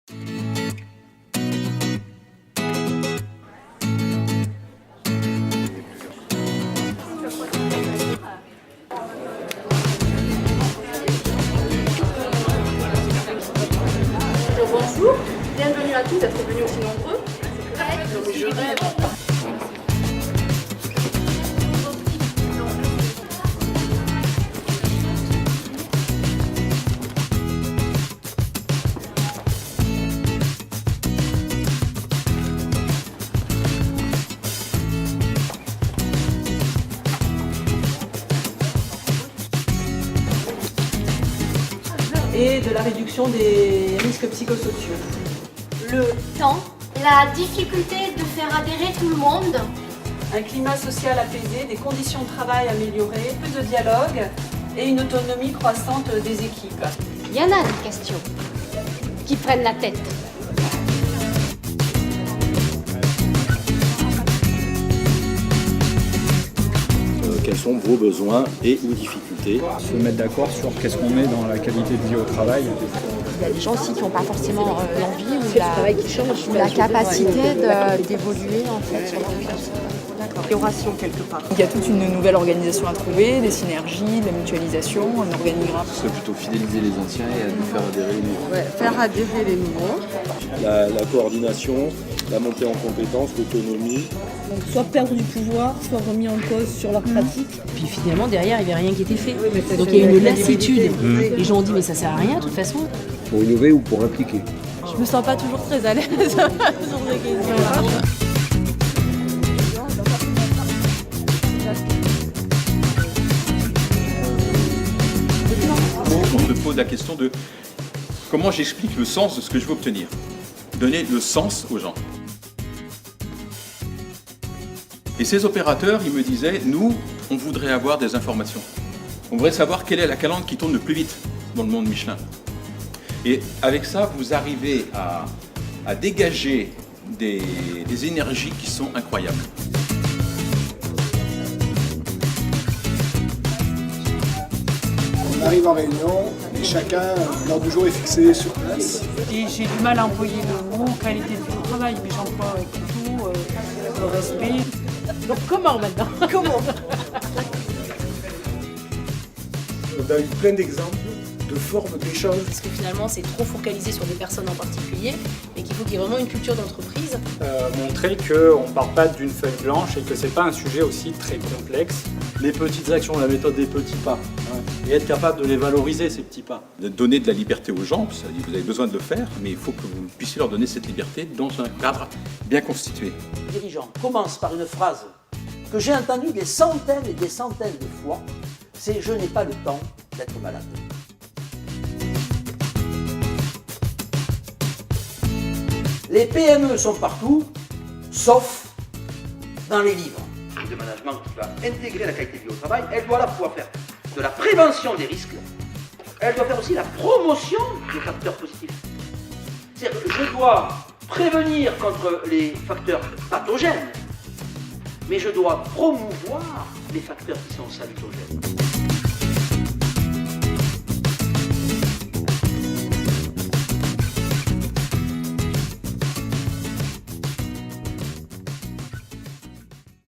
Bonjour, bienvenue à tous d'être venus aussi nombreux. Je rêve. Et de la réduction des risques psychosociaux. Le temps, la difficulté de faire adhérer tout le monde, Un climat social apaisé, des conditions de travail améliorées, plus de dialogue et une autonomie croissante des équipes. il y en a des questions qui prennent la tête. Quels sont vos besoins et ou difficultés? Se mettre d'accord sur qu'est-ce qu'on met dans la qualité de vie au travail. Il y a des gens aussi qui n'ont pas forcément l'envie ou la capacité d'évoluer en fait sur leur vie. Amélioration quelque part. Il y a toute une nouvelle organisation à trouver, des synergies, de la mutualisation, un organigramme. C'est plutôt fidéliser les anciens et faire adhérer les nouveaux. Faire adhérer les nouveaux. La coordination, la montée en compétences, l'autonomie. Donc soit perdre du pouvoir, soit remis en cause sur leur pratique. Puis finalement, derrière, il n'y avait rien qui était fait. Donc il y a une lassitude. Les gens ont dit, mais ça sert à rien de toute façon. Pour innover ou pour impliquer? Je me sens pas toujours très à l'aise sur ces questions-là. On se pose la question de comment j'explique le sens de ce que je veux obtenir. Donner le sens aux gens. Et ces opérateurs, ils me disaient, nous, on voudrait avoir des informations. On voudrait savoir quelle est la calandre qui tourne le plus vite dans le monde Michelin. Et avec ça, vous arrivez à dégager des énergies qui sont incroyables. On arrive en réunion et chacun, l'ordre du jour est fixé sur place. J'ai du mal à employer le mot qualité de vie au travail, mais j'emploie plutôt le respect. Donc comment maintenant? Comment? On a eu plein d'exemples de formes d'échange. Parce que finalement, c'est trop focalisé sur des personnes en particulier, et qu'il faut qu'il y ait vraiment une culture d'entreprise. Montrer qu'on ne part pas d'une feuille blanche et que ce n'est pas un sujet aussi très complexe. Les petites actions, la méthode des petits pas. Et être capable de les valoriser, ces petits pas. De donner de la liberté aux gens, vous avez besoin de le faire, mais il faut que vous puissiez leur donner cette liberté dans un cadre bien constitué. Le dirigeant commence par une phrase que j'ai entendue des centaines et des centaines de fois, c'est « je n'ai pas le temps d'être malade ». Les PME sont partout, sauf dans les livres. De management qui va intégrer la qualité de vie au travail, elle doit à la fois faire de la prévention des risques, elle doit faire aussi la promotion des facteurs positifs. C'est-à-dire que je dois prévenir contre les facteurs pathogènes, mais je dois promouvoir les facteurs qui sont salutogènes.